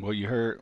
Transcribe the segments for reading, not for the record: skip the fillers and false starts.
Well, you heard.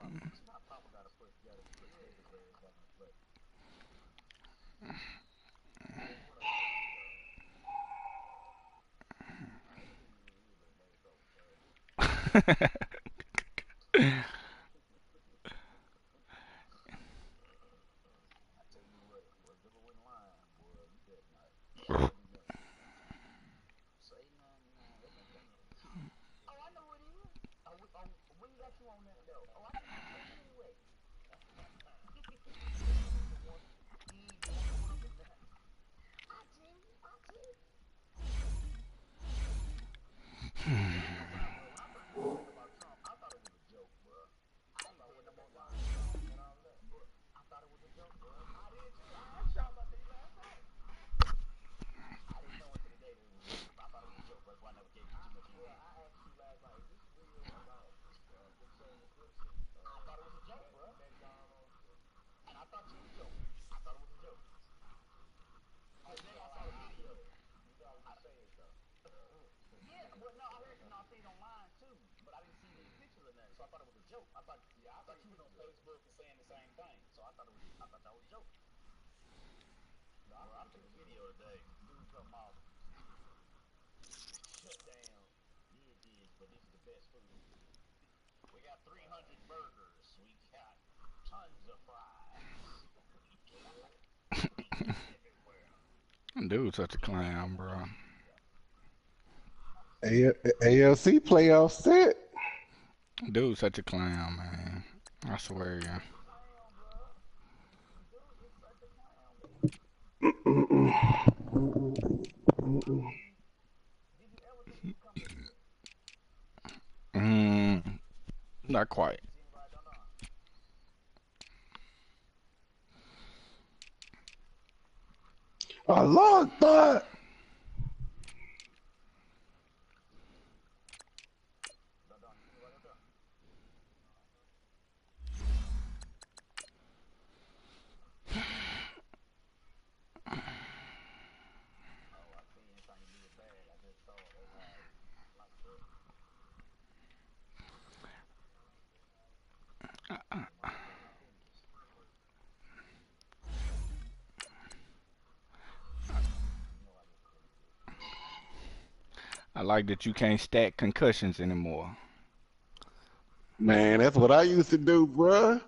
Dude, such a clown, bro. ALC playoff set. Dude, such a clown, man. I swear, yeah. Mm, not quite. A long thought. I like that you can't stack concussions anymore. Man, that's what I used to do, bruh.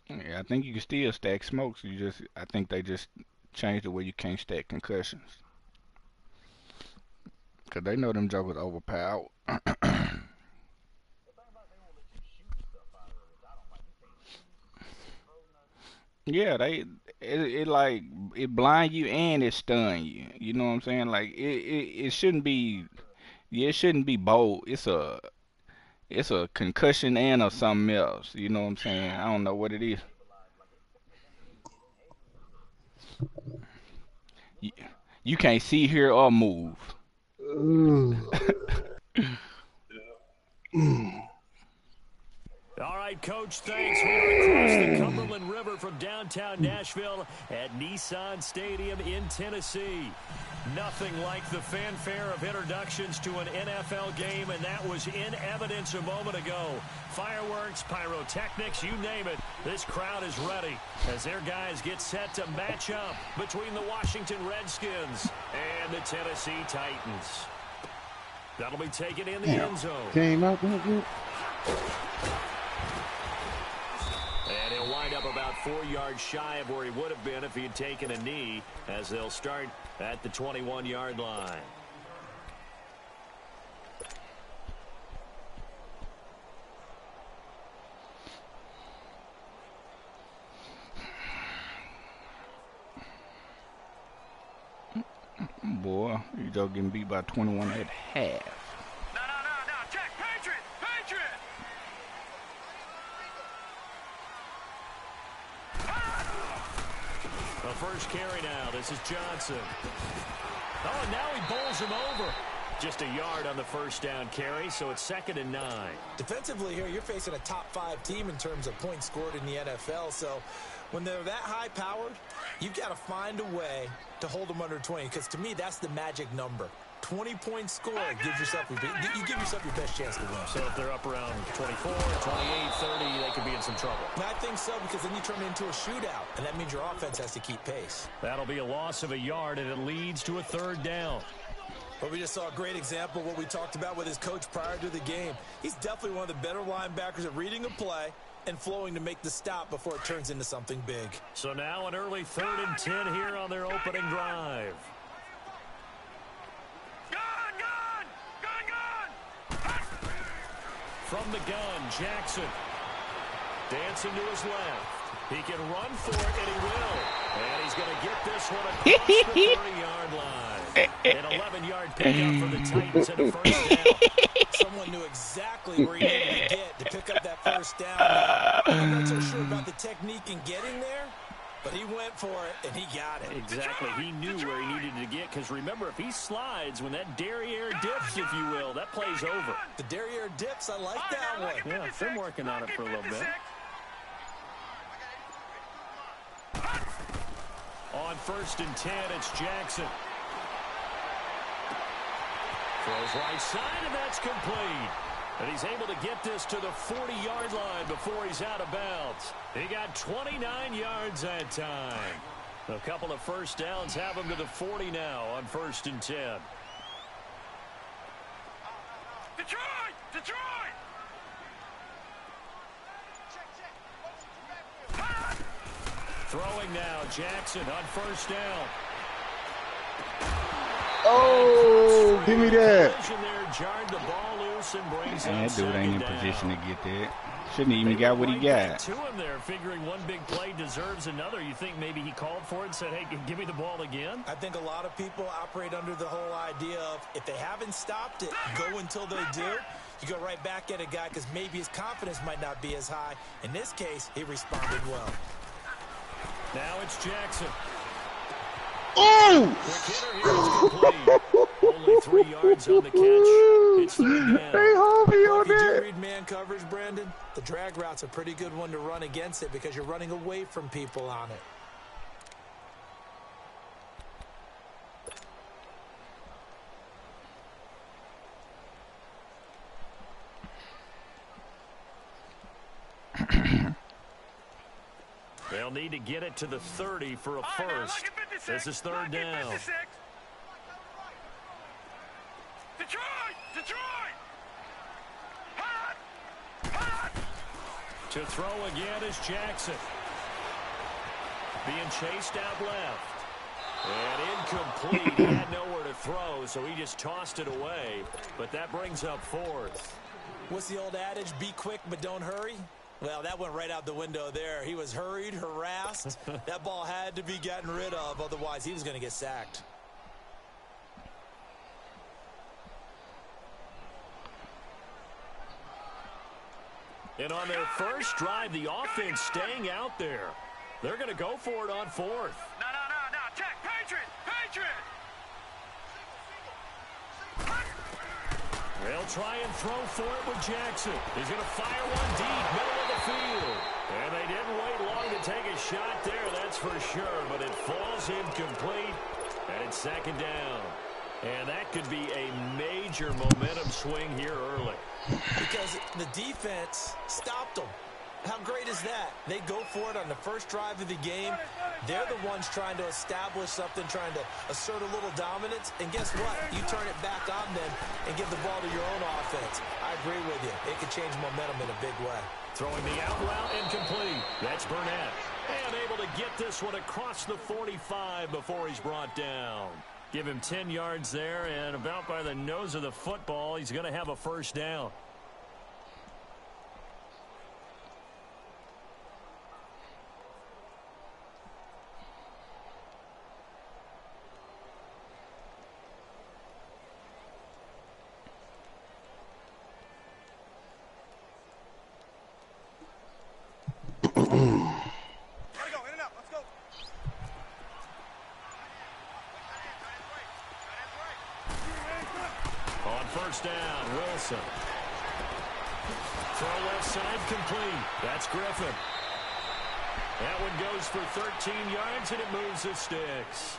Yeah, I think you can still stack smokes. I think they just changed the way you can't stack concussions. Cause they know them jokers overpowered. Yeah, it like it blind you and it stun you. You know what I'm saying? Like it shouldn't be. Yeah, it shouldn't be bold. It's a concussion and a something else. You know what I'm saying? I don't know what it is. You, you can't see, hear, or move. All right, Coach, thanks. We are across the Cumberland River from downtown Nashville at Nissan Stadium in Tennessee. Nothing like the fanfare of introductions to an NFL game, and that was in evidence a moment ago. Fireworks, pyrotechnics, you name it. This crowd is ready as their guys get set to match up between the Washington Redskins and the Tennessee Titans. That'll be taken in the end zone. Came out that good. And he'll wind up about 4 yards shy of where he would have been if he had taken a knee, as they'll start at the 21-yard line. Boy, you just getting beat by 21 at half. No, check, Patriot! The first carry now. This is Johnson. Oh, and now he bowls him over. Just a yard on the first down carry, so it's 2nd and 9. Defensively here, you're facing a top 5 team in terms of points scored in the NFL. So when they're that high-powered, you've got to find a way to hold them under 20. Because to me, that's the magic number. 20 points scored gives yourself you give yourself your best chance to win. So if they're up around 24, 28, 30, they could be in some trouble. And I think so, because then you turn it into a shootout, and that means your offense has to keep pace. That'll be a loss of a yard, and it leads to a 3rd down. But we just saw a great example of what we talked about with his coach prior to the game. He's definitely one of the better linebackers at reading a play and flowing to make the stop before it turns into something big. So now an early 3rd and 10 here on their opening drive. From the gun, Jackson. Dancing to his left. He can run for it, and he will. And he's going to get this one across the 30-yard line. An 11-yard pickup for the Titans and a first down. Someone knew exactly where he needed to get to pick up that first down. I'm not so sure about the technique in getting there, but he went for it, and he got it. Exactly. He knew where he needed to get, because remember, if he slides, when that derriere dips, if you will, that play's over. The derriere dips, I like that one. Yeah, been working on it for a little bit. On 1st and 10, it's Jackson. Throws right side, and that's complete. And he's able to get this to the 40-yard line before he's out of bounds. He got 29 yards that time. A couple of first downs have him to the 40 now on 1st and 10. Detroit! Detroit! Throwing now, Jackson on 1st down. Oh, give me that. There, jarred the ball loose and brings Man, up that dude ain't in 2nd position to down. get that. Shouldn't even got what he got. To him there, figuring one big play deserves another. You think maybe he called for it and said, hey, give me the ball again? I think a lot of people operate under the whole idea of if they haven't stopped it, go until they do. You go right back at a guy because maybe his confidence might not be as high. In this case, he responded well. Now it's Jackson. Oh! Quick hitter here is complete. Only 3 yards on the catch. It's 3rd down. Hey, hold me Well, on if you do that. read man coverage, Brandon, the drag route's a pretty good one to run against it because you're running away from people on it. They'll need to get it to the 30 for a first. This is 3rd down. Detroit! Detroit! Hot! Hot! To throw again is Jackson. Being chased out left. And incomplete. He had nowhere to throw, so he just tossed it away. But that brings up 4th. What's the old adage? Be quick, but don't hurry. Well, that went right out the window there. He was hurried, harassed. That ball had to be gotten rid of, otherwise he was going to get sacked. And on their first drive, the offense staying out there. They're going to go for it on 4th. No. Check. Patriot! Patriot! They'll try and throw for it with Jackson. He's going to fire one deep, middle of the field. And they didn't wait long to take a shot there, that's for sure. But it falls incomplete, and it's 2nd down. And that could be a major momentum swing here early. Because the defense stopped them. How great is that? They go for it on the first drive of the game. They're the ones trying to establish something, trying to assert a little dominance. And guess what? You turn it back on them and give the ball to your own offense. I agree with you. It can change momentum in a big way. Throwing the out route incomplete. That's Burnett. And able to get this one across the 45 before he's brought down. Give him 10 yards there, and about by the nose of the football, he's going to have a first down. first down. Wilson. Throw left side complete. That's Griffin. That one goes for 13 yards, and it moves the sticks.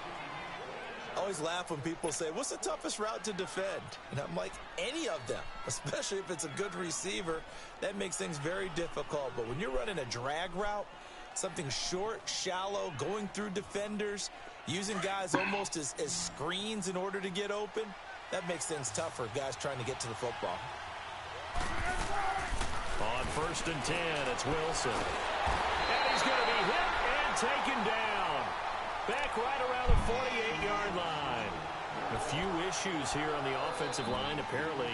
I always laugh when people say, what's the toughest route to defend? And I'm like, any of them, especially if it's a good receiver. That makes things very difficult. But when you're running a drag route, something short, shallow, going through defenders, using guys almost as screens in order to get open, that makes things tough for guys trying to get to the football. On 1st and 10, it's Wilson. And he's going to be hit and taken down. Back right around the 48-yard line. A few issues here on the offensive line. Apparently,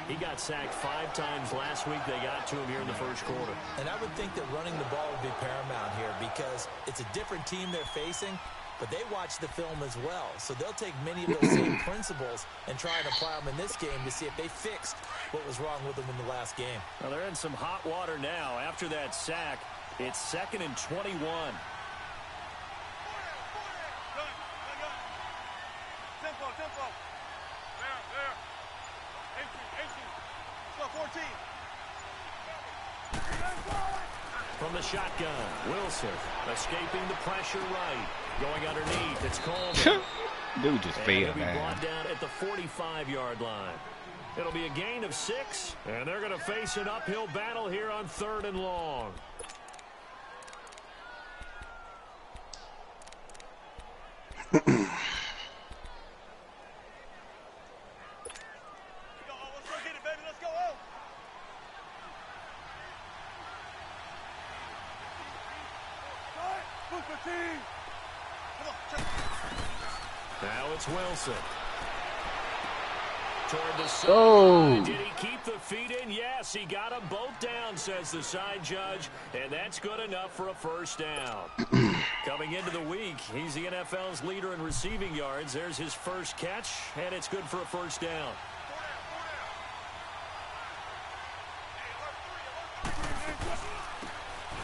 he got sacked 5 times last week. They got to him here in the first quarter. And I would think that running the ball would be paramount here because it's a different team they're facing, but they watch the film as well. So they'll take many of those same principles and try and apply them in this game to see if they fixed what was wrong with them in the last game. Well, they're in some hot water now. After that sack, it's 2nd and 21. Tempo. There. 18. 14. From the shotgun, Wilson escaping the pressure right. Going underneath, it's Coleman. Dude just And failed, he'll be man. brought down at the 45-yard line. It'll be a gain of 6, and they're going to face an uphill battle here on 3rd and long. Now it's Wilson. Toward the side. Oh. Did he keep the feet in? Yes, he got them both down, says the side judge, and that's good enough for a first down. Coming into the week, he's the NFL's leader in receiving yards. There's his first catch, and it's good for a first down.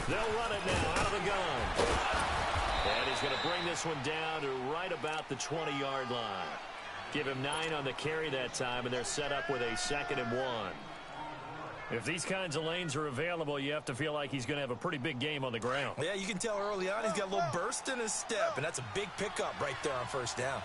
They'll run it now out of the gun. And he's going to bring this one down to right about the 20-yard line. Give him 9 on the carry that time, and they're set up with a 2nd and 1. If these kinds of lanes are available, you have to feel like he's going to have a pretty big game on the ground. Yeah, you can tell early on he's got a little burst in his step, and that's a big pickup right there on first down.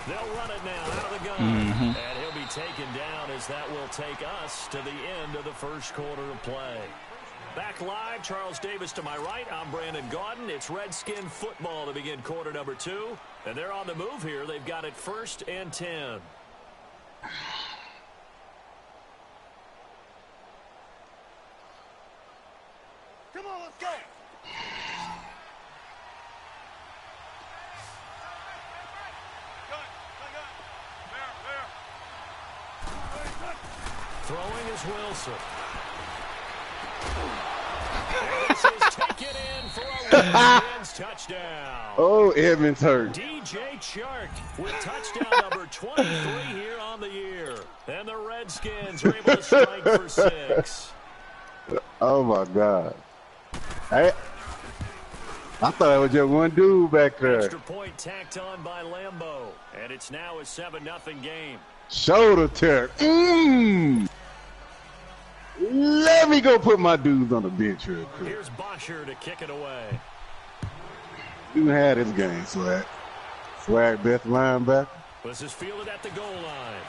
They'll run it now out of the gun. And he'll be taken down as that will take us to the end of the first quarter of play. Back live, Charles Davis to my right. I'm Brandon Gaudin. It's Redskin football to begin quarter number 2. And they're on the move here. They've got it 1st and 10. Come on, let's go. Throwing is Wilson. This is taken in for a Redskins touchdown. Oh, Edmonds hurt. DJ Chark with touchdown number 23 here on the year. And the Redskins are able to strike for 6. Oh, my God. I thought it was just one dude back there. Extra point tacked on by Lambeau. And it's now a 7-0 game. Shoulder tear. Let me go put my dudes on the bench real quick. Here's Bosher to kick it away. You had this game, Swag. Swag, best linebacker. This is fielded at the goal line.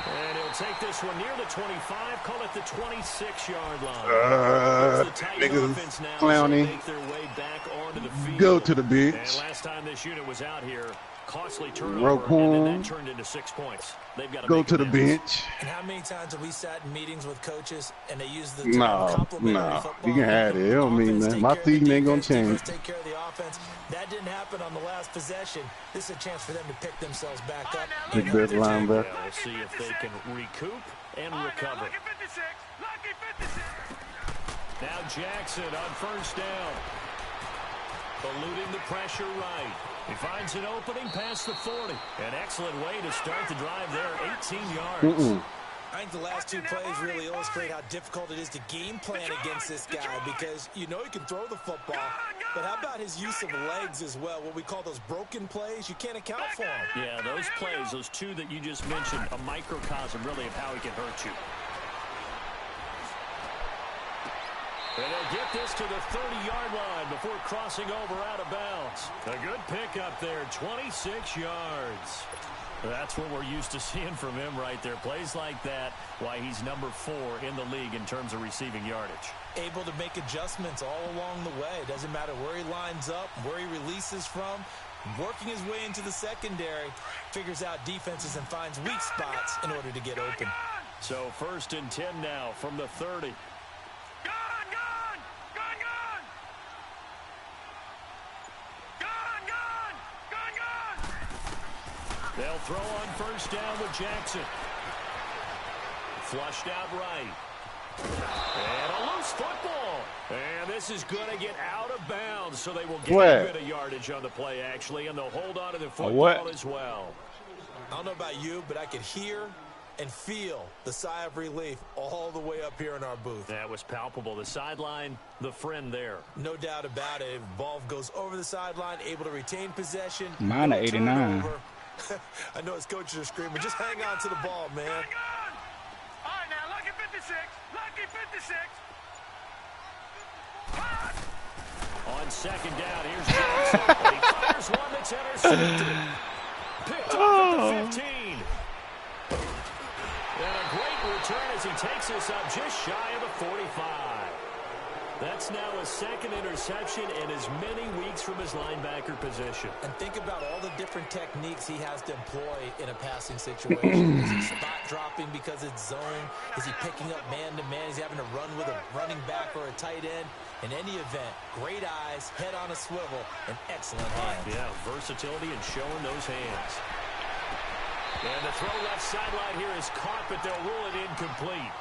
And he'll take this one near the 25, call it the 26-yard line. The Titan niggas offense now clowny. make their way back onto the field. Go to the And bench. last time this unit was out here, costly Rope turnover, and then home. that turned into 6 points. They've got to Go make to the amends. bench. And how many times have we sat in meetings with coaches and they use the term No. complimentary football? You can have it. It don't mean Offense nothing. take My care of the season ain't gonna defense, defense change. take care of the offense. That didn't happen on the last possession. This is a chance for them to pick themselves back up. The best linebacker. Yeah, we'll see if they can recoup and recover. Lucky 56. Lucky 56. Now Jackson on first down. Eluding the pressure right. He finds an opening past the 40. An excellent way to start the drive there, 18 yards. I think the last two plays really illustrate how difficult it is to game plan against this guy because you know he can throw the football, but how about his use of legs as well, what we call those broken plays? You can't account for them. Yeah, those plays, those two that you just mentioned, a microcosm really of how he can hurt you. And they'll get this to the 30-yard line before crossing over out of bounds. A good pickup there, 26 yards. That's what we're used to seeing from him right there. Plays like that, why he's number 4 in the league in terms of receiving yardage. Able to make adjustments all along the way. Doesn't matter where he lines up, where he releases from. Working his way into the secondary, figures out defenses and finds weak spots in order to get open. So 1st and 10 now from the 30. They'll throw on 1st down with Jackson. Flushed out right. And a loose football. And this is going to get out of bounds, so they will get a bit of yardage on the play, actually, and they'll hold on to the football as well. I don't know about you, but I could hear and feel the sigh of relief all the way up here in our booth. That was palpable. The sideline, the friend there. No doubt about it. Ball goes over the sideline, able to retain possession. Mine at 89. I know his coaches are screaming, just hang on to the ball, man. All right, now, lucky 56. Lucky 56. On 2nd down, here's Jackson. And he fires one that's intercepted. Picked off at the 15. And a great return as he takes us up just shy of the 45. That's now a 2nd interception in as many weeks from his linebacker position. And think about all the different techniques he has to employ in a passing situation. Is he spot dropping because it's zone? Is he picking up man-to-man? He's having to run with a running back or a tight end. In any event, great eyes, head on a swivel, and excellent hands. Yeah, versatility and showing those hands. And the throw left sideline here is caught, but they'll rule it incomplete.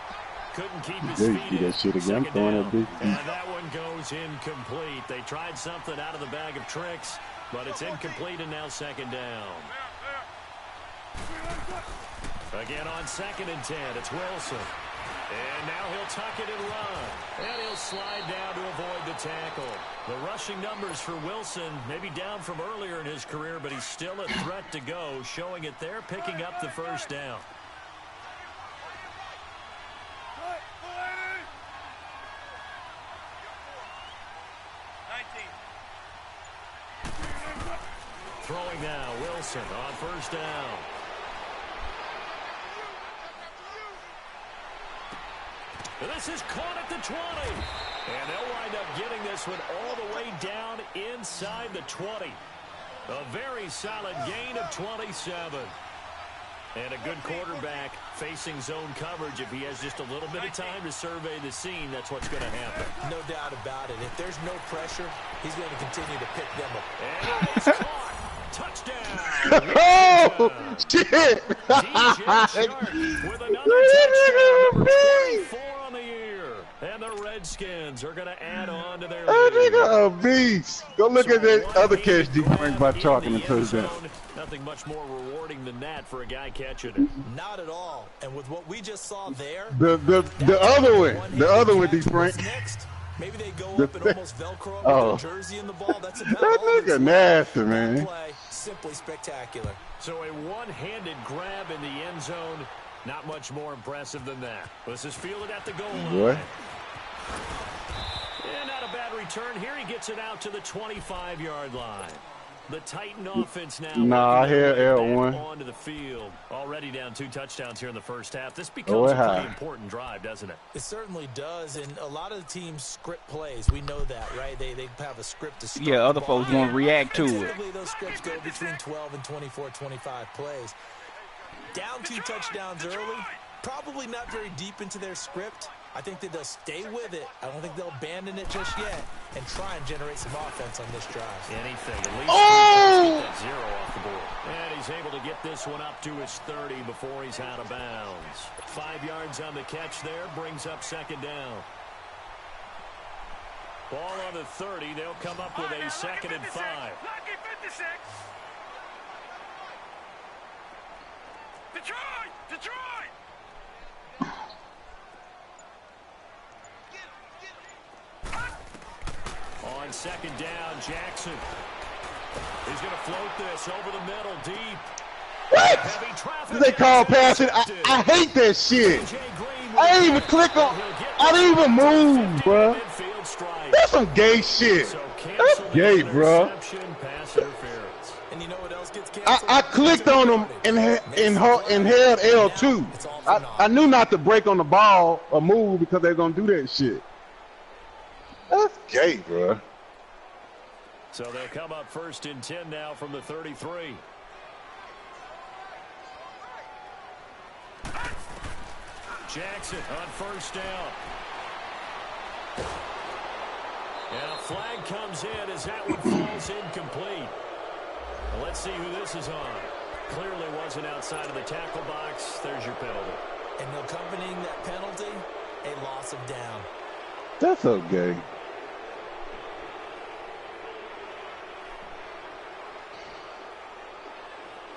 Couldn't keep his feet in. That shit again, And that one goes incomplete. They tried something out of the bag of tricks, but it's incomplete, and now 2nd down. Again on 2nd and 10, it's Wilson. And now he'll tuck it and run. And he'll slide down to avoid the tackle. The rushing numbers for Wilson, maybe down from earlier in his career, but he's still a threat to go, showing it there, picking up the 1st down. Throwing now, Wilson on 1st down. And this is caught at the 20. And they'll wind up getting this one all the way down inside the 20. A very solid gain of 27. And a good quarterback facing zone coverage. If he has just a little bit of time to survey the scene, that's what's going to happen. No doubt about it. If there's no pressure, he's going to continue to pick them up. And it's caught. Touchdown. Oh, shit. DJ Shark with another touchdown. Number 24 on the year. And the Redskins are going to add on to their That lead. nigga a beast. Go look at that other catch he bring by chalking and touchdown. Nothing much more rewarding than that for a guy catching it. Not at all. And with what we just saw there, The other one, D. Frank. next, maybe they go up and almost Velcro up Oh. with a jersey in the ball. That's about That all nigga nasty, man. play. Simply spectacular. So a one-handed grab in the end zone. Not much more impressive than that. This is fielded at the goal line. Boy. And not a bad return. Here he gets it out to the 25-yard line. The Titan offense now. Nah, I hear L1. Onto the field. Already down 2 touchdowns here in the first half. This becomes a pretty important drive, doesn't it? It certainly does, and a lot of the teams script plays. We know that, right? They have a script to start. Yeah, other the ball. folks won't react to it. Typically, those scripts go between 12 and 24, 25 plays. Down 2 touchdowns early, probably not very deep into their script. I think that they'll stay with it. I don't think they'll abandon it just yet and try and generate some offense on this drive. Anything. At least get that 0 off the board. And he's able to get this one up to his 30 before he's out of bounds. 5 yards on the catch there, brings up 2nd down. Ball on the 30. They'll come up with a 2nd and 5. Lucky 56. Detroit! Detroit! on second down, Jackson. He's going to float this over the middle, deep. What? Heavy traffic. They call passing. I hate that shit. I didn't even click on. I didn't even move, bro. That's some gay shit. That's gay, bro. And you know what else gets canceled? I clicked on them and held L2. I knew not to break on the ball or move because they're gonna do that shit. That's gay, bro. So they'll come up 1st and 10 now from the 33. Jackson on 1st down. And a flag comes in as that one falls incomplete. Well, let's see who this is on. Clearly wasn't outside of the tackle box. There's your penalty. And accompanying that penalty, a loss of down. That's so gay.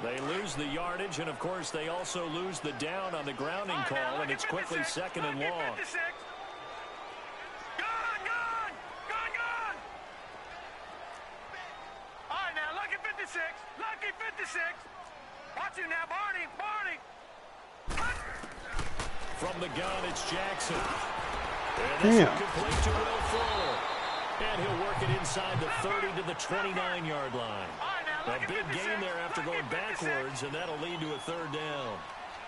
They lose the yardage, and of course they also lose the down on the grounding call, and it's quickly 2nd and long. Gone! All right, now, lucky 56. Lucky 56. Watch him now, Barney. From the gun, it's Jackson. And this is complete to Will Fuller. And he'll work it inside the 30 to the 29-yard line. A big gain there after going backwards, and that'll lead to a 3rd down.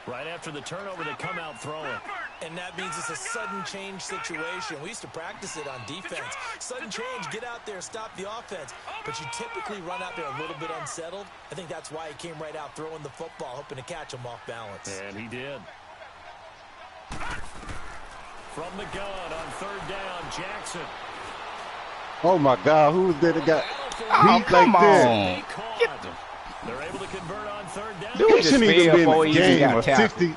Right after the turnover, they come out throwing. And that means it's a sudden change situation. We used to practice it on defense. Sudden change, get out there, stop the offense. But you typically run out there a little bit unsettled. I think that's why he came right out throwing the football, hoping to catch him off balance. And he did. From the gun on 3rd down, Jackson. Oh my God, who was that that got beat come like that? on. They're able to convert on 3rd down. Dude It just shouldn't even fell be in before the he even game. got Or tackled. 60.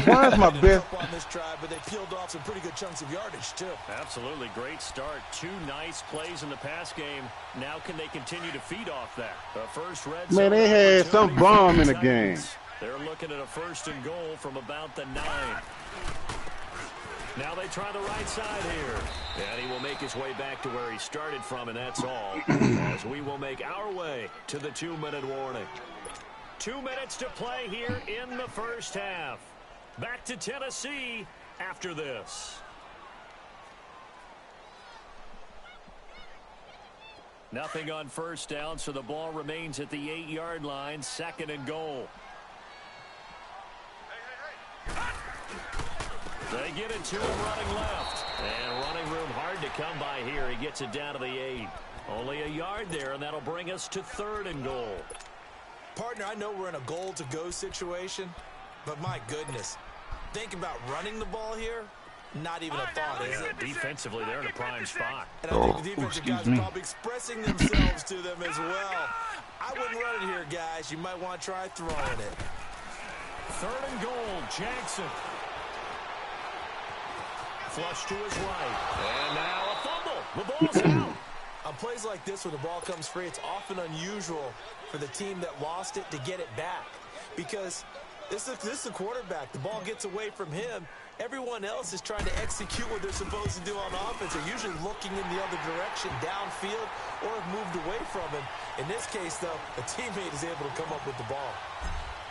Why is my best? On this drive, but they peeled off some pretty good chunks of yardage too. Absolutely great start. 2 nice plays in the pass game. Now can they continue to feed off that? The first red zone Man, they had some opportunity bomb for in the the game. Titans. They're looking at a 1st and goal from about the 9. Now they try the right side here. And he will make his way back to where he started from, and that's all. As we will make our way to the 2-minute warning. 2 minutes to play here in the first half. Back to Tennessee after this. Nothing on 1st down, so the ball remains at the 8-yard line. 2nd and goal. They get it to him running left. And running room hard to come by here. He gets it down to the 8. Only a yard there, and that'll bring us to 3rd and goal. Partner, I know we're in a goal-to-go situation, but my goodness, think about running the ball here, not even a thought, is it? Defensively, they're in a prime spot. And I think the defensive guys are probably expressing themselves to them as well. I wouldn't run it here, guys. You might want to try throwing it. 3rd and goal, Jackson. Flush to his right. And now a fumble. The ball's out. On plays like this where the ball comes free, it's often unusual for the team that lost it to get it back. Because this is the quarterback. The ball gets away from him. Everyone else is trying to execute what they're supposed to do on offense. They're usually looking in the other direction, downfield, or have moved away from him. In this case, though, a teammate is able to come up with the ball.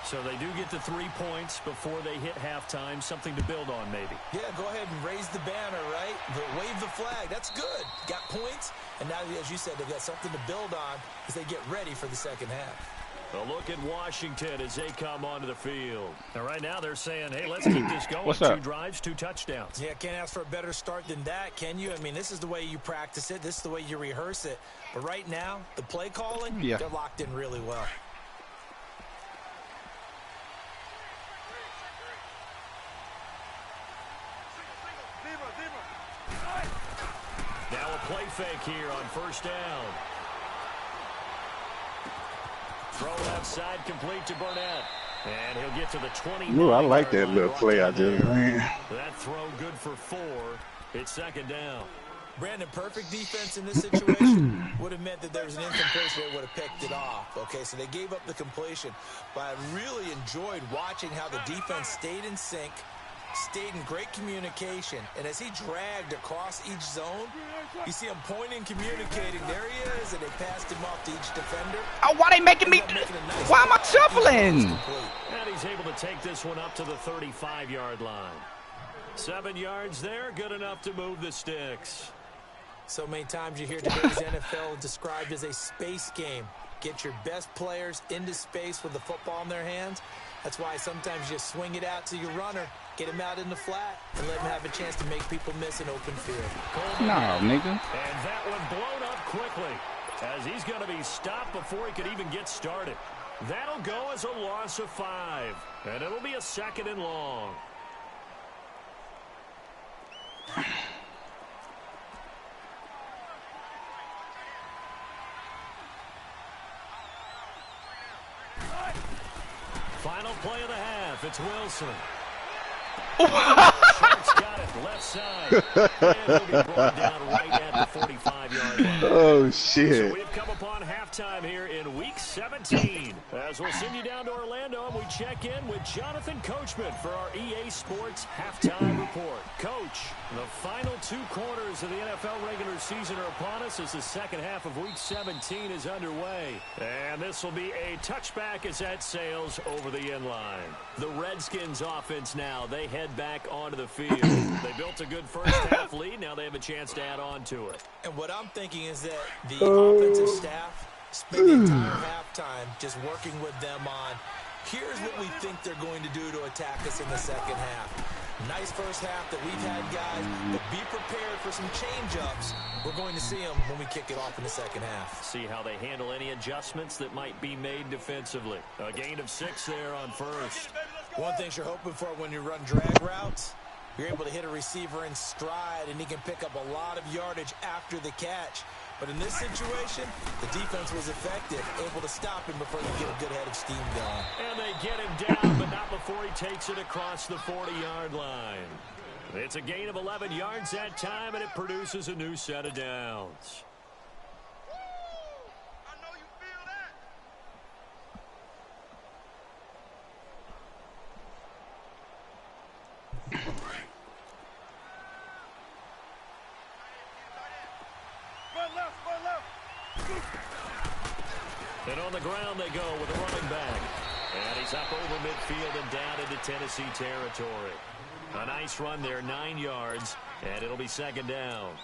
So they do get the 3 points before they hit halftime. Something to build on, maybe. Yeah, go ahead and raise the banner, right? But wave the flag. That's good. Got points. And now, as you said, they've got something to build on as they get ready for the second half. A look at Washington as they come onto the field. And right now they're saying, hey, let's keep this going. What's 2 up? drives, 2 touchdowns. Yeah, can't ask for a better start than that, can you? I mean, this is the way you practice it. This is the way you rehearse it. But right now, the play calling, they're locked in really well. Now a play fake here on 1st down. Throw outside, complete to Burnett. And he'll get to the 20. Ooh, I like that little play I just ran. That throw good for 4. It's 2nd down. Brandon, perfect defense in this situation would have meant that there was an incompletion. They would have picked it off. Okay, so they gave up the completion. But I really enjoyed watching how the defense stayed in sync, stayed in great communication, and as he dragged across each zone, you see him pointing, communicating. There he is, and they passed him off to each defender. Oh, why they making me? Why am I shuffling? And he's able to take this one up to the 35-yard line. 7 yards there, good enough to move the sticks. So many times you hear today's NFL described as a space game. Get your best players into space with the football in their hands. That's why sometimes you swing it out to your runner, get him out in the flat, and let him have a chance to make people miss an open field. No, nigga. And that one blown up quickly, as he's going to be stopped before he could even get started. That'll go as a loss of 5, and it'll be a 2nd and long. Final play of the half. It's Wilson. Sharks got it left side. And he'll be brought down right at the 45-yard line. Oh, shit. So we've come upon halftime here in Week 17. As we'll send you down to Orlando, and we check in with Jonathan Coachman for our EA Sports Halftime Report. Coach, the final 2 quarters of the NFL regular season are upon us as the second half of Week 17 is underway. And this will be a touchback as that sails over the end line. The Redskins offense now, they head back onto the field. They built a good first half lead. Now they have a chance to add on to it. And what I'm thinking is that the offensive staff spent the entire halftime just working with them on, here's what we think they're going to do to attack us in the second half. Nice first half that we've had, guys, but be prepared for some change-ups. We're going to see them when we kick it off in the second half. See how they handle any adjustments that might be made defensively. A gain of 6 there on first. One thing you're hoping for when you run drag routes, you're able to hit a receiver in stride, and he can pick up a lot of yardage after the catch. But in this situation, the defense was effective, able to stop him before you get a good head of steam going. And they get him down, but not before he takes it across the 40-yard line. It's a gain of 11 yards that time, and it produces a new set of downs. And on the ground they go with a running back. And he's up over midfield and down into Tennessee territory. A nice run there, 9 yards, and it'll be second down.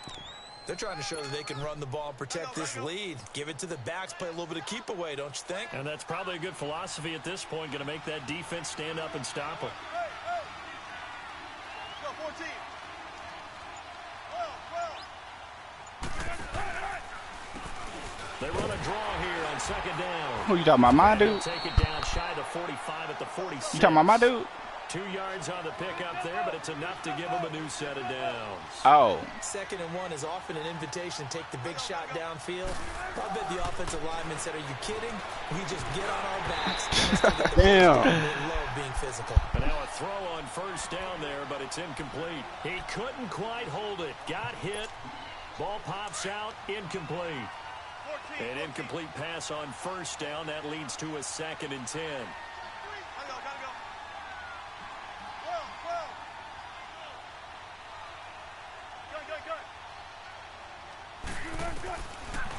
They're trying to show that they can run the ball and protect this lead. Give it to the backs, play a little bit of keep away, don't you think? And that's probably a good philosophy at this point, going to make that defense stand up and stop them. They run a draw here on second down. Who you talking about, my dude? Take it down shy of 45 at the 46. You talking about my dude? 2 yards on the pickup there, but it's enough to give them a new set of downs. Oh. 2nd and 1 is often an invitation to take the big shot downfield. I bet the offensive lineman said, are you kidding? We just get on our backs. Damn. Love being physical. And now a throw on first down there, but it's incomplete. He couldn't quite hold it. Got hit. Ball pops out. Incomplete. An incomplete pass on first down. That leads to a 2nd and 10.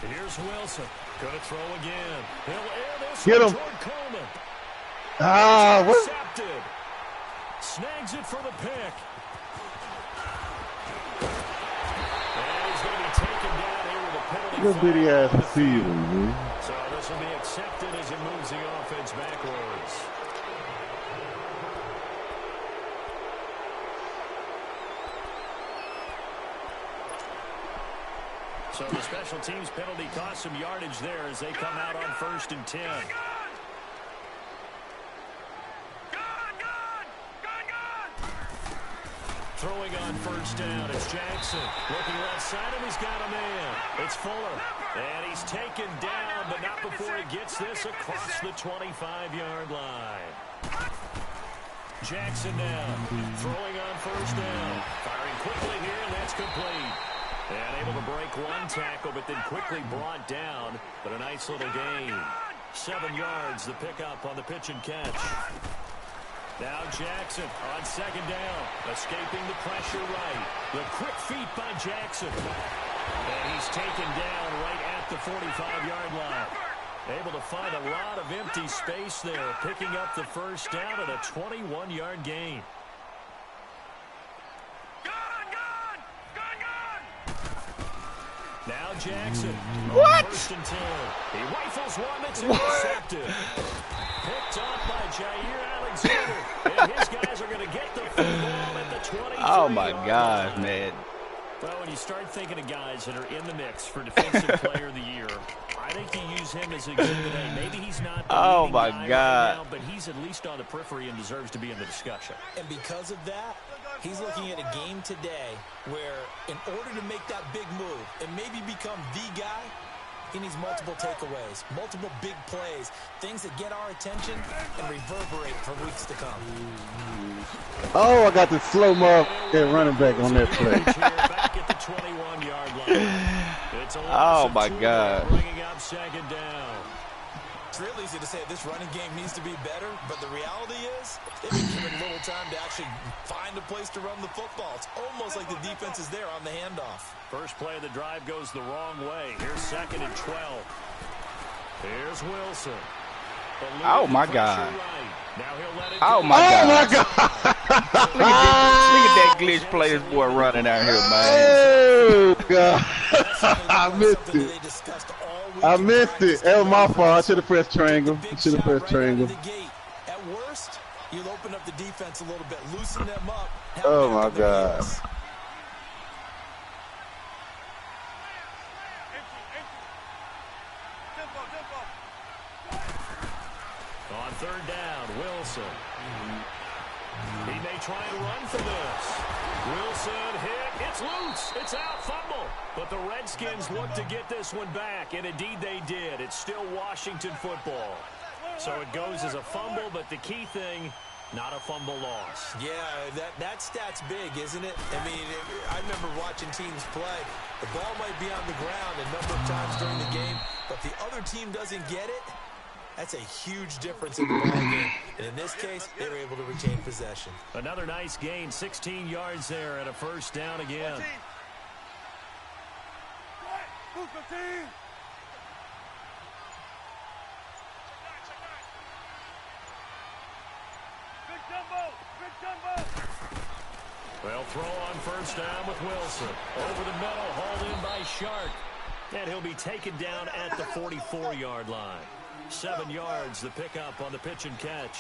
Here's Wilson. Going to throw again. He'll air this Get him. toward Coleman. Ah, what? Intercepted. Snags it for the pick. And he's going to be taken down here with a penalty. Little bitty ass receiver, man. So this will be accepted as it moves the offense backwards. So the special teams penalty cost some yardage there as they come out on 1st and 10. Throwing on first down, it's Jackson. Looking left side, and he's got a man. It's Fuller. And he's taken down, but not before he gets this across the 25-yard line. Jackson now, throwing on first down. Firing quickly here, and that's complete. And able to break one tackle, but then quickly brought down. But a nice little gain. 7 yards, the pickup on the pitch and catch. Now Jackson on second down, escaping the pressure right. The quick feet by Jackson. And he's taken down right at the 45-yard line. Able to find a lot of empty space there, picking up the first down at a 21-yard gain. Now Jackson. What? First and 10. He rifles one that's intercepted. Picked up by Jair Alexander. And his guys are going to get the football at the 23. Oh my gosh, man. Well, when you start thinking of guys that are in the mix for Defensive Player of the Year, I think you use him as Exhibit A. Maybe he's not the leading guy right now, but he's at least on the periphery and deserves to be in the discussion. And because of that, he's looking at a game today where in order to make that big move and maybe become the guy, he needs multiple takeaways, multiple big plays, things that get our attention and reverberate for weeks to come. Oh, I got the slow-mo at running back on that play. Back at the 21-yard line. It's a Oh my God. bringing up second down. It's real easy to say this running game needs to be better, but the reality is they've been given little time to actually find a place to run the football. It's almost like the defense is there on the handoff. First play of the drive goes the wrong way. Here's second and 12. Here's Wilson. Oh my God. Right. Now he'll let it Oh go. my Oh my God. God! Look at that glitch play this boy running out here, man. Oh God! I missed it. I missed it. That was my fault. I should have pressed triangle. I should have pressed triangle. At worst, you'll open up the defense a little bit, loosen them up. Oh my God! On third down, Wilson. He may try and run for this. Wilson hit. It's loose. It's out. Fumble. But the Redskins look to get this one back, and indeed they did. It's still Washington football. So it goes as a fumble, but the key thing, not a fumble loss. Yeah, that stat's big, isn't it? I mean, I remember watching teams play. The ball might be on the ground a number of times during the game, but the other team doesn't get it. That's a huge difference in the ball game. And in this case, they were able to retain possession. Another nice gain, 16 yards there and a first down again. Well, throw on first down with Wilson. Over the middle, hauled in by Shark. And he'll be taken down at the 44-yard line. 7 yards, the pickup on the pitch and catch.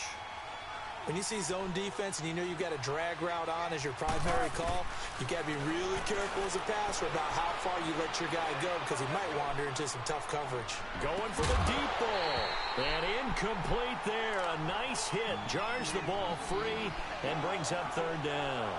When you see zone defense and you know you've got a drag route on as your primary call, you got to be really careful as a passer about how far you let your guy go because he might wander into some tough coverage. Going for the deep ball. And incomplete there. A nice hit. Jars the ball free and brings up third down.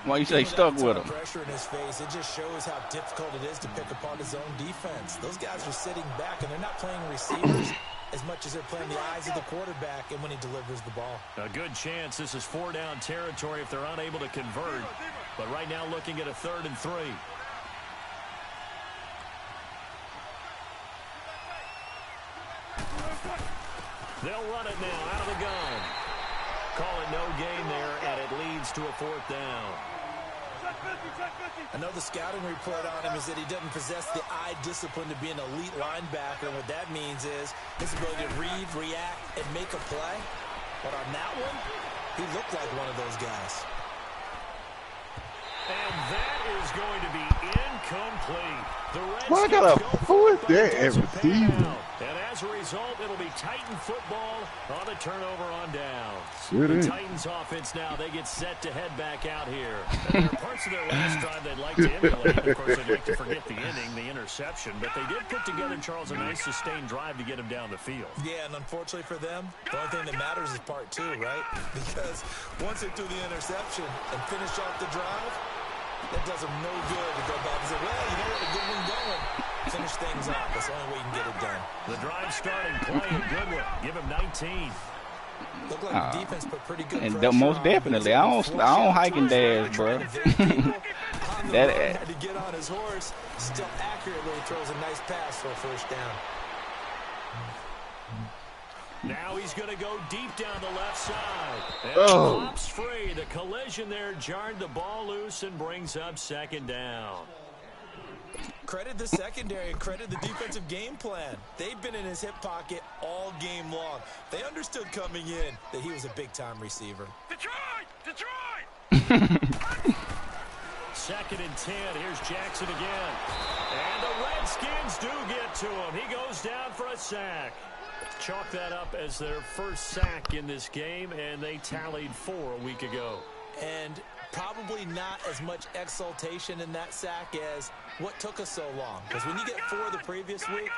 Why you say stuck with him? Pressure in his face. It just shows how difficult it is to pick apart his own defense. Those guys are sitting back, and they're not playing receivers as much as they're playing the eyes of the quarterback and when he delivers the ball. A good chance this is 4-down territory if they're unable to convert. But right now looking at a 3rd and 3. They'll run it now out of the gun. Call it no gain there, and it leads to a 4th down. I know the scouting report on him is that he doesn't possess the eye discipline to be an elite linebacker. And what that means is his ability to read, react, and make a play. But on that one, he looked like one of those guys. And that is going to be incomplete. The Well, I got a fourth there every season. And as a result, it'll be Titan football on the turnover on downs. Sure The is. Titans offense now, they get set to head back out here. And there are parts of their last drive they'd like to emulate. Of course, they'd like to forget the ending, the interception. But they did put together, Charles, a nice sustained drive to get him down the field. Yeah, and unfortunately for them, the only thing that matters is part 2, right? Because once they threw the interception and finished off the drive, that does them no good to go back and say, well, you know what, a good one going. Finish things off. That's the only way you can get it done. The drive starting play, a good one. Give him 19. Looked like the defense put pretty good And pressure most on definitely, I don't hike and dash, bro. That had to get on his horse. Still accurately throws a nice pass for a first down. Now he's going to go deep down the left side. And Oh. pops free. The collision there jarred the ball loose and brings up second down. Credit the secondary and credit the defensive game plan. They've been in his hip pocket all game long. They understood coming in that he was a big-time receiver. Detroit! Detroit! 2nd and 10. Here's Jackson again. And the Redskins do get to him. He goes down for a sack. Chalk that up as their first sack in this game, and they tallied 4 a week ago. And probably not as much exultation in that sack as what took us so long. Because when you get 4 the previous week,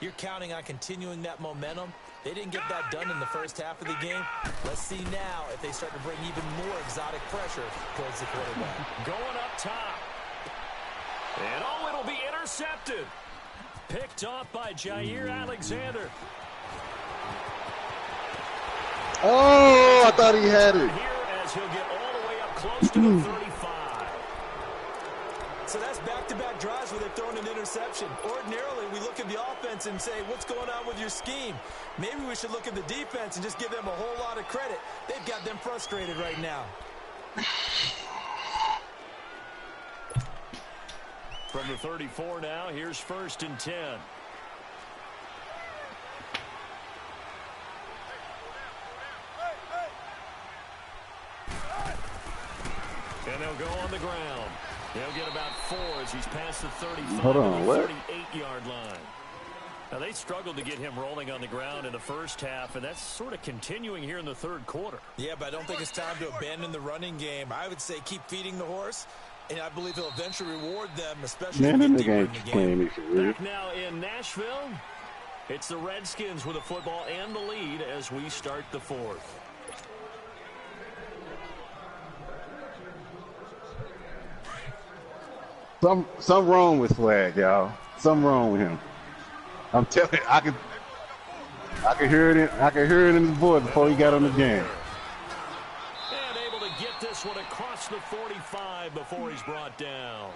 you're counting on continuing that momentum. They didn't get that done in the first half of the game. Let's see now if they start to bring even more exotic pressure towards the quarterback. Going up top. And it'll be intercepted. Picked off by Jair Alexander. Oh, I thought he had it. Here as he'll get all the way up close to the 35. So that's back-to-back drives where they've thrown an interception. Ordinarily, we look at the offense and say, what's going on with your scheme? Maybe we should look at the defense and just give them a whole lot of credit. They've got them frustrated right now. From the 34 now, here's 1st and 10. And they'll go on the ground. They'll get about 4 as he's past the 35 Hold on, what? 38-yard line. Now, they struggled to get him rolling on the ground in the first half, and that's sort of continuing here in the third quarter. Yeah, but I don't think it's time to abandon the running game. I would say keep feeding the horse, and I believe he'll eventually reward them, especially Man, if them they get niggas deeper in ain't the playing game. me for real. Back now in Nashville, it's the Redskins with a football and the lead as we start the 4th. Something wrong with Flag, y'all. Something wrong with him. I'm telling you, I could hear it in his voice before he got on the game. And able to get this one across the 45 before he's brought down.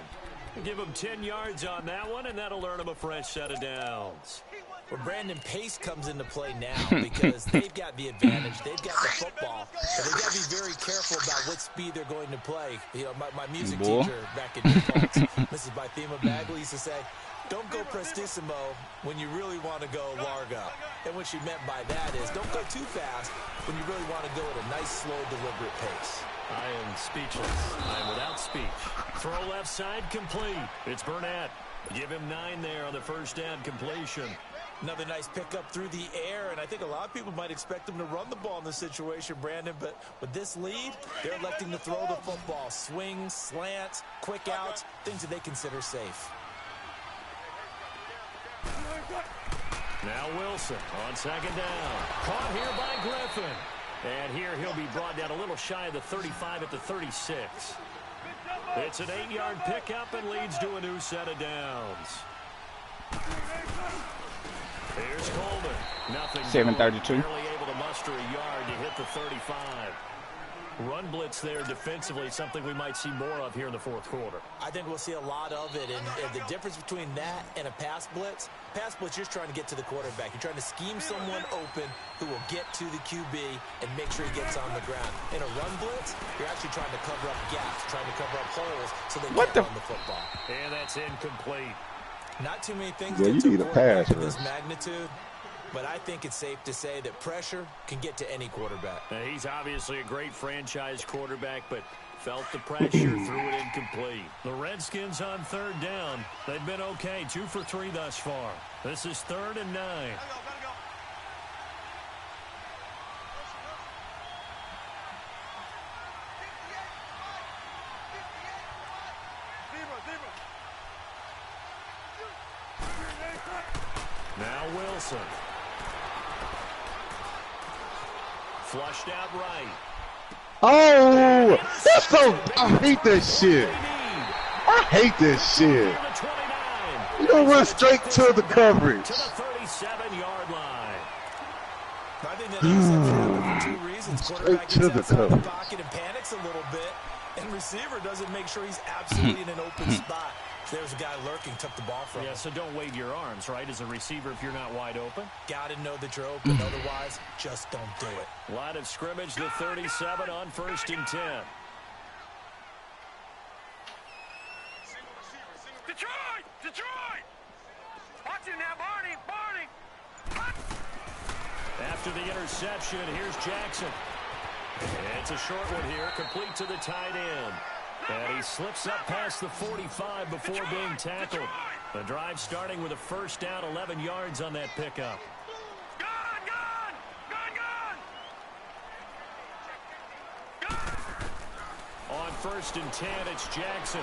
Give him 10 yards on that one, and that'll earn him a fresh set of downs. Well, Brandon, pace comes into play now because they've got the advantage. They've got the football. But they've got to be very careful about what speed they're going to play. You know, my music teacher back in DuPont, Mrs. Bythema Bagley, used to say, don't go prestissimo when you really want to go largo. And what she meant by that is don't go too fast when you really want to go at a nice, slow, deliberate pace. I am speechless. I am without speech. Throw left side complete. It's Burnett. Give him 9 there on the first down completion. Another nice pickup through the air, and I think a lot of people might expect them to run the ball in this situation, Brandon, but with this lead, they're electing to throw the football. Swings, slants, quick outs, things that they consider safe. Now Wilson on 2nd down. Caught here by Griffin. And here he'll be brought down a little shy of the 35 at the 36. It's an 8-yard pickup and leads to a new set of downs. Here's Coleman. Nothing. 7:32. Barely able to muster a yard to hit the 35. Run blitz there defensively, something we might see more of here in the 4th quarter. I think we'll see a lot of it, and the difference between that and a pass blitz, you're just trying to get to the quarterback. You're trying to scheme someone open who will get to the QB and make sure he gets on the ground. In a run blitz, you're actually trying to cover up gaps, trying to cover up holes so they can't run the football. And that's incomplete. Not too many things Yeah, you get to need a a quarterback pass of this rush. magnitude, but I think it's safe to say that pressure can get to any quarterback. Now, he's obviously a great franchise quarterback, but felt the pressure, threw it incomplete. The Redskins on 3rd down. They've been okay, 2 for 3 thus far. This is 3rd and 9. Now Wilson. Flushed out right. Oh, that's so. I hate that shit. I hate this shit. You don't run straight to the coverage. To the 37-yard line. I think that interception happened for 2 reasons. Quarterback Straight to gets the outside the coverage. pocket and panics a little bit, and receiver doesn't make sure he's absolutely in an open spot. There's a guy lurking, took the ball from him. Yeah, so don't wave your arms, right, as a receiver if you're not wide open. Got to know that you're open. Otherwise, just don't do it. Line of scrimmage, the 37 on 1st and 10. Detroit! Detroit! Watch him now, Barney! Barney! After the interception, here's Jackson. It's a short one here, complete to the tight end. And he slips up past the 45 before being tackled. The drive starting with a first down, 11 yards on that pickup. On 1st and 10, it's Jackson.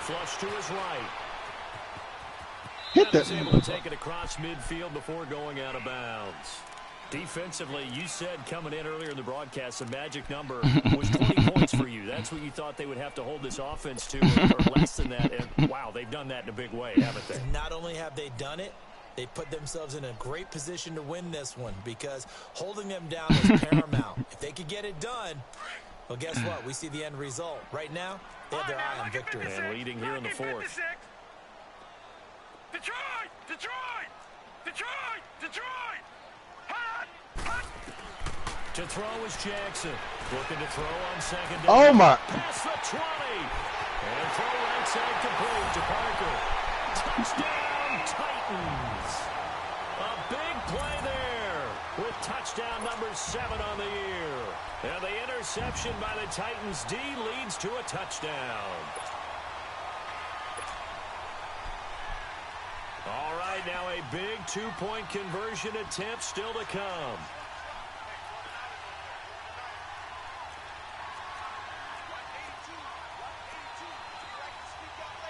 Flush to his right. Hit that. He's able to take it across midfield before going out of bounds. Defensively, you said coming in earlier in the broadcast, the magic number was 20 points for you. That's what you thought they would have to hold this offense to, or less than that. And, wow, they've done that in a big way, haven't they? Not only have they done it, they put themselves in a great position to win this one because holding them down is paramount. If they could get it done, well, guess what? We see the end result. Right now, they have their eye on victory. And leading here in the 4th. Detroit! Detroit! Detroit! Detroit! To throw is Jackson. Looking to throw on 2nd down. Oh, my. Past the 20. And throw right side complete to Parker. Touchdown, Titans. A big play there with touchdown number 7 on the year. And the interception by the Titans D leads to a touchdown. All right, now a big 2-point conversion attempt still to come.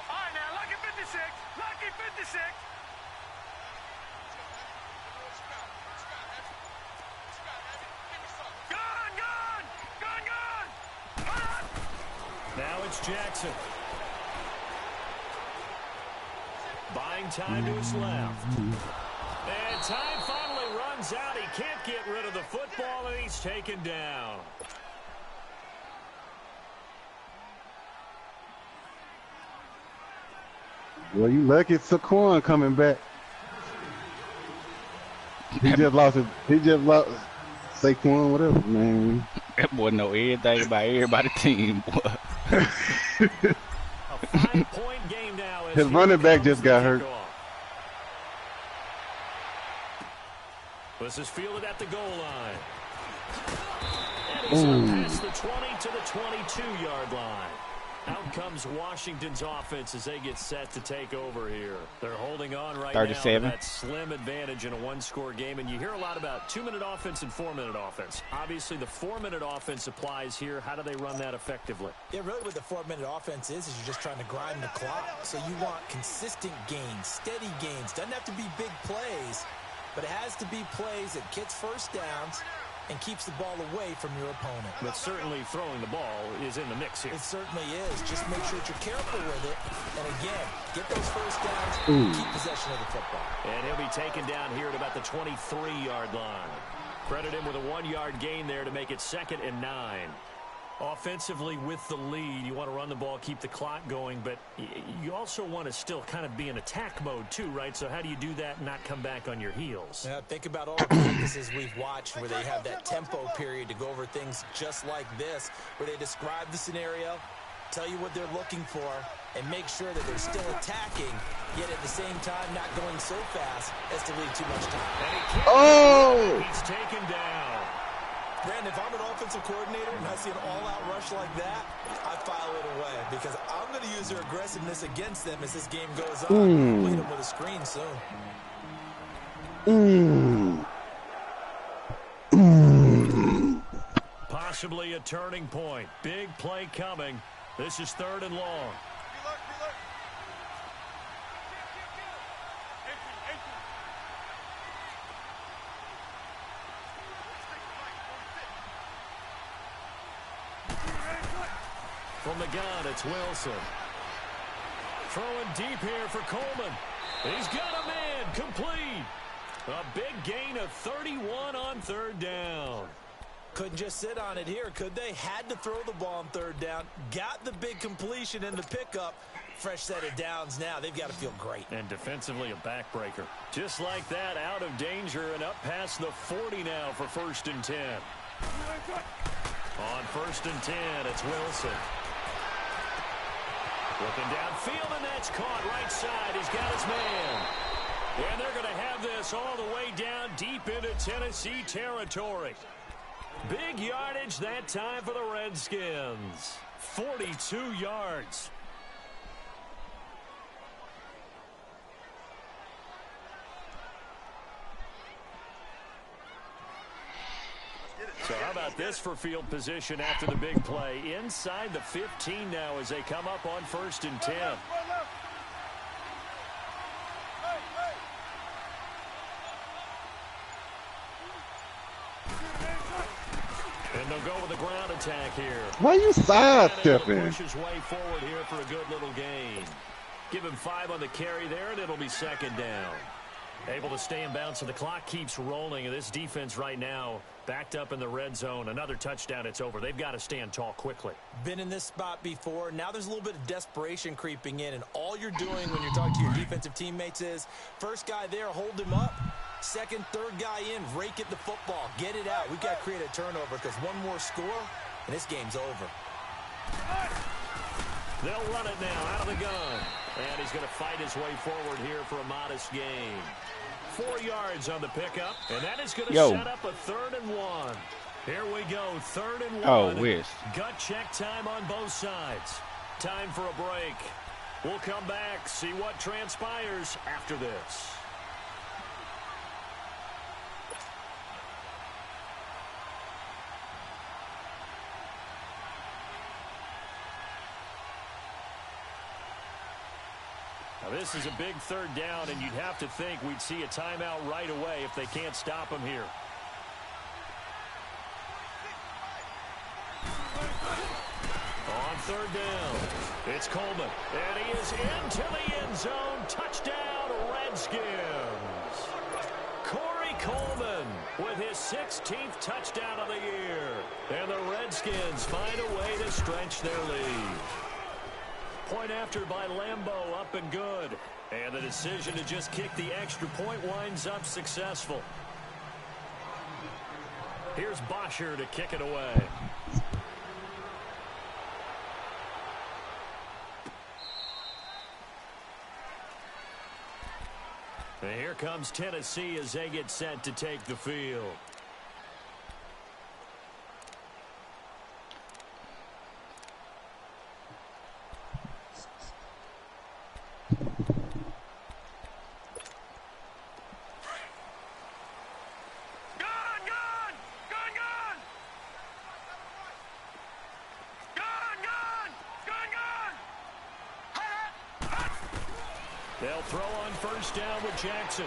All right, now, lucky 56. Lucky 56. Gun! Now it's Jackson. Buying time to his left. And time finally runs out. He can't get rid of the football, and he's taken down. Well, you lucky Saquon coming back. He just lost Saquon, whatever, man. That boy know everything about everybody's team, boy. A 5-point game now. His running back just got hurt. This is fielded at the goal line. And he's up past the 20 to the 22-yard line. Out comes Washington's offense as they get set to take over here. They're holding on right 37. now to that slim advantage in a one-score game. And you hear a lot about 2-minute offense and 4-minute offense. Obviously, the 4-minute offense applies here. How do they run that effectively? Yeah, really what the 4-minute offense is you're just trying to grind the clock. So you want consistent gains, steady gains. Doesn't have to be big plays, but it has to be plays that gets first downs and keeps the ball away from your opponent. But certainly throwing the ball is in the mix here. It certainly is. Just make sure that you're careful with it. And again, get those first downs, keep possession of the football. And he'll be taken down here at about the 23-yard line. Credit him with a 1-yard gain there to make it 2nd and 9. Offensively with the lead, you want to run the ball, keep the clock going, but you also want to still kind of be in attack mode too, right? So how do you do that and not come back on your heels? Yeah, think about all the practices we've watched where they have that tempo period to go over things just like this, where they describe the scenario, tell you what they're looking for, and make sure that they're still attacking, yet at the same time not going so fast as to leave too much time. Oh! He's taken down. Brandon, if I'm an offensive coordinator and I see an all-out rush like that, I file it away because I'm going to use their aggressiveness against them as this game goes on. We'll hit them with a screen soon. Possibly a turning point. Big play coming. This is 3rd and long. From the gun, it's Wilson. Throwing deep here for Coleman. He's got a man complete. A big gain of 31 on 3rd down. Couldn't just sit on it here, could they? Had to throw the ball on 3rd down. Got the big completion in the pickup. fresh set of downs now. They've got to feel great. And defensively, a backbreaker. Just like that, out of danger and up past the 40 now for 1st and 10. On 1st and 10, it's Wilson. Looking downfield, and that's caught right side. He's got his man. And they're going to have this all the way down deep into Tennessee territory. Big yardage that time for the Redskins. 42 yards. So how about this for field position after the big play? Inside the 15 now as they come up on 1st and 10. And they'll go with a ground attack here. Why are you sidestepping? Push his way forward here for a good little gain. Give him 5 on the carry there, and it'll be 2nd down. Able to stay in bounds, so the clock keeps rolling. And this defense right now backed up in the red zone. Another touchdown, it's over. They've got to stand tall quickly. Been in this spot before. Now there's a little bit of desperation creeping in, and all you're doing when you're talking to your defensive teammates is first guy there, hold him up. Second, third guy in, rake at the football. Get it out. We've got to create a turnover because one more score, and this game's over. They'll run it now out of the gun. And he's going to fight his way forward here for a modest gain. 4 yards on the pickup, and that is going to set up a 3rd and 1. Here we go, 3rd and 1. Oh, wish. Gut check time on both sides. Time for a break. We'll come back, see what transpires after this. Now, this is a big 3rd down, and you'd have to think we'd see a timeout right away if they can't stop him here. On 3rd down, it's Coleman, and he is into the end zone. Touchdown, Redskins. Corey Coleman with his 16th touchdown of the year. And the Redskins find a way to stretch their lead. Point after by Lambeau, up and good. And the decision to just kick the extra point winds up successful. Here's Bosher to kick it away. And here comes Tennessee as they get set to take the field. They'll throw on 1st down with Jackson.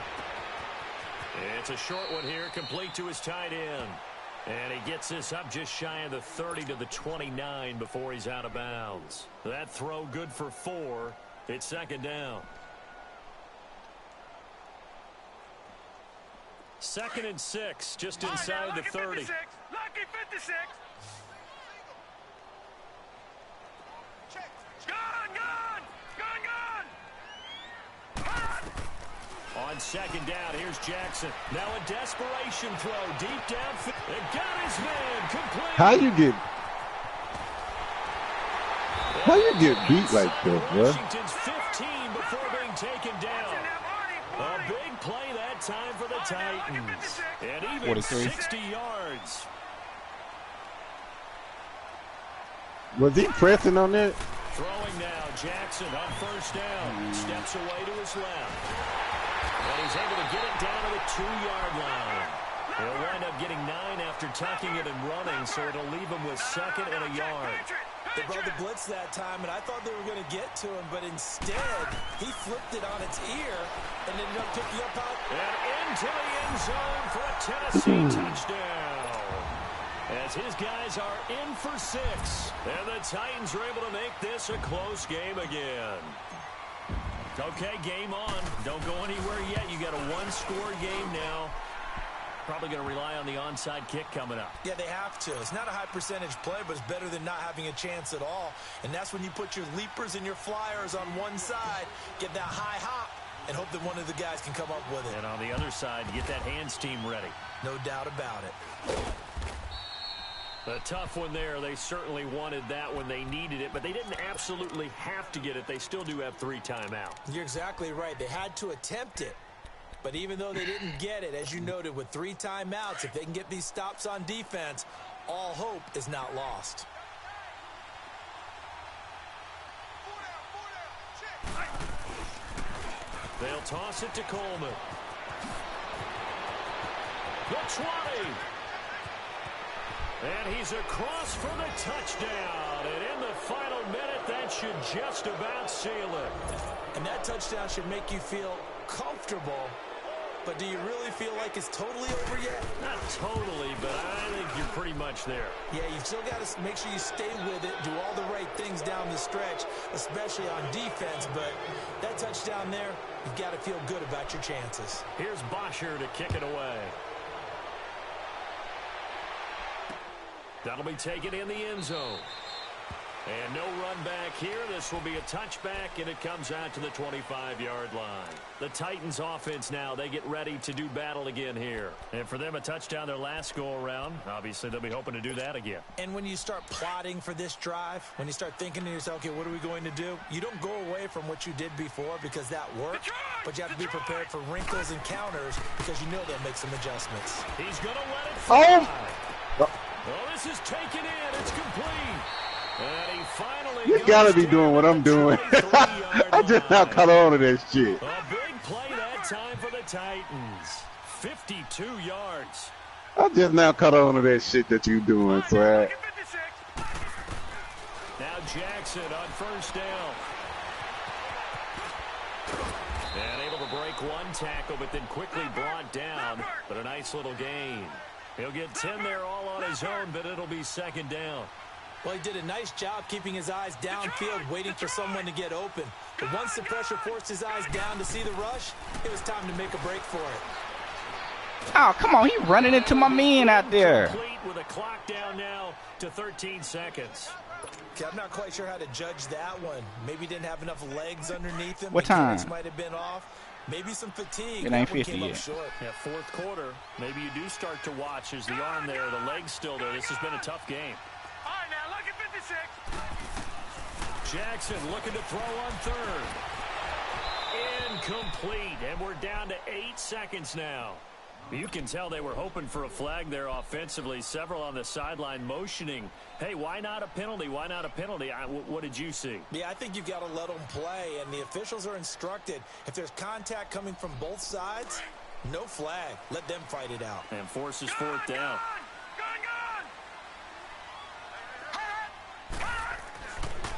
It's a short one here, complete to his tight end. And he gets this up just shy of the 30 to the 29 before he's out of bounds. That throw good for 4. It's 2nd down. 2nd and 6, just inside the 30. Lucky 56. On 2nd down, here's Jackson. Now a desperation throw deep downfield. It got his man complete. How you get beat like that, bro? Washington's 15 before being taken down. A big play that time for the Titans. And even 43. 60 yards. Was he pressing on that? Throwing now, Jackson on 1st down. Steps away to his left. And he's able to get it down to the 2-yard line. He'll wind up getting 9 after tucking it and running, so it'll leave him with 2nd and a yard. They brought the blitz that time, and I thought they were going to get to him, but instead, he flipped it on its ear and ended up picking up out. And into the end zone for a Tennessee touchdown. As his guys are in for 6. And the Titans are able to make this a close game again. Okay, game on. Don't go anywhere yet. You got a 1-score game now. Probably going to rely on the onside kick coming up. Yeah, they have to. It's not a high percentage play, but it's better than not having a chance at all. And that's when you put your leapers and your flyers on one side, get that high hop, and hope that one of the guys can come up with it. And on the other side, get that hands team ready. No doubt about it. A tough one there. They certainly wanted that when they needed it, but they didn't absolutely have to get it. They still do have 3 timeouts. You're exactly right. They had to attempt it. But even though they didn't get it, as you noted, with 3 timeouts, if they can get these stops on defense, all hope is not lost. They'll toss it to Coleman. The 20. And he's across for the touchdown. And in the final minute, that should just about seal it. And that touchdown should make you feel comfortable. But do you really feel like it's totally over yet? Not totally, but I think you're pretty much there. Yeah, you've still got to make sure you stay with it, do all the right things down the stretch, especially on defense. But that touchdown there, you've got to feel good about your chances. Here's Bosher to kick it away. That'll be taken in the end zone. And no run back here. This will be a touchback, and it comes out to the 25-yard line. The Titans offense now, they get ready to do battle again here. And for them, a touchdown their last go-around. Obviously, they'll be hoping to do that again. And when you start plotting for this drive, when you start thinking to yourself, okay, what are we going to do? You don't go away from what you did before because that worked, but you have to be prepared for wrinkles and counters because you know they'll make some adjustments. He's going to let it fly. Oh, this is taken in. It's complete. And he finally You gotta be doing what I'm doing. I just now caught on to that shit. A big play that time for the Titans. 52 yards. I just now caught on to that shit that you doing, Swag. Now Jackson on first down. And able to break one tackle, but then quickly brought down. But a nice little gain. He'll get 10 there all on his own, but it'll be second down. Well, he did a nice job keeping his eyes downfield, waiting for someone to get open. But once the pressure forced his eyes down to see the rush, it was time to make a break for it. Oh, come on. He running into my man out there. Complete with a clock down now to 13 seconds. Okay, I'm not quite sure how to judge that one. Maybe he didn't have enough legs underneath him. What time? Might have been off. Maybe some fatigue. It ain't 50 yet. Yeah, fourth quarter. Maybe you do start to watch as the arm there, the leg's still there. This has been a tough game. All right, now look at 56. Jackson looking to throw on third. Incomplete, and we're down to 8 seconds now. You can tell they were hoping for a flag there offensively. Several on the sideline motioning, hey, why not a penalty? Why not a penalty? What did you see? Yeah, I think you've got to let them play, and the officials are instructed. If there's contact coming from both sides, no flag. Let them fight it out. And forces fourth down.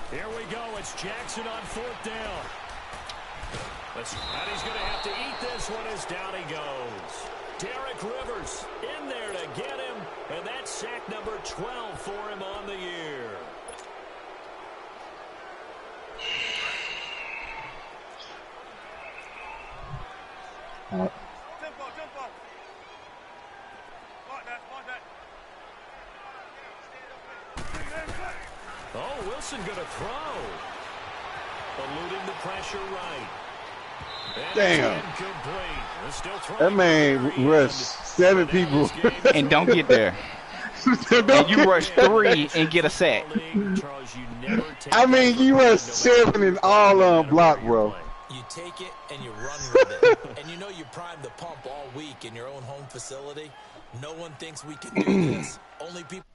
Here we go. It's Jackson on fourth down. And he's going to have to eat this one as down he goes. Derek Rivers in there to get him, and that's sack number 12 for him on the year. Tempo. Oh, Wilson going to throw. Eluding the pressure right. Damn. That man rushed 7 people. And don't get there. And you rush 3 and get a sack. I mean, you rushed 7 and all on block, bro. You take it and you run with it. And you know you primed the pump all week in your own home facility. No one thinks we can do this. Only people.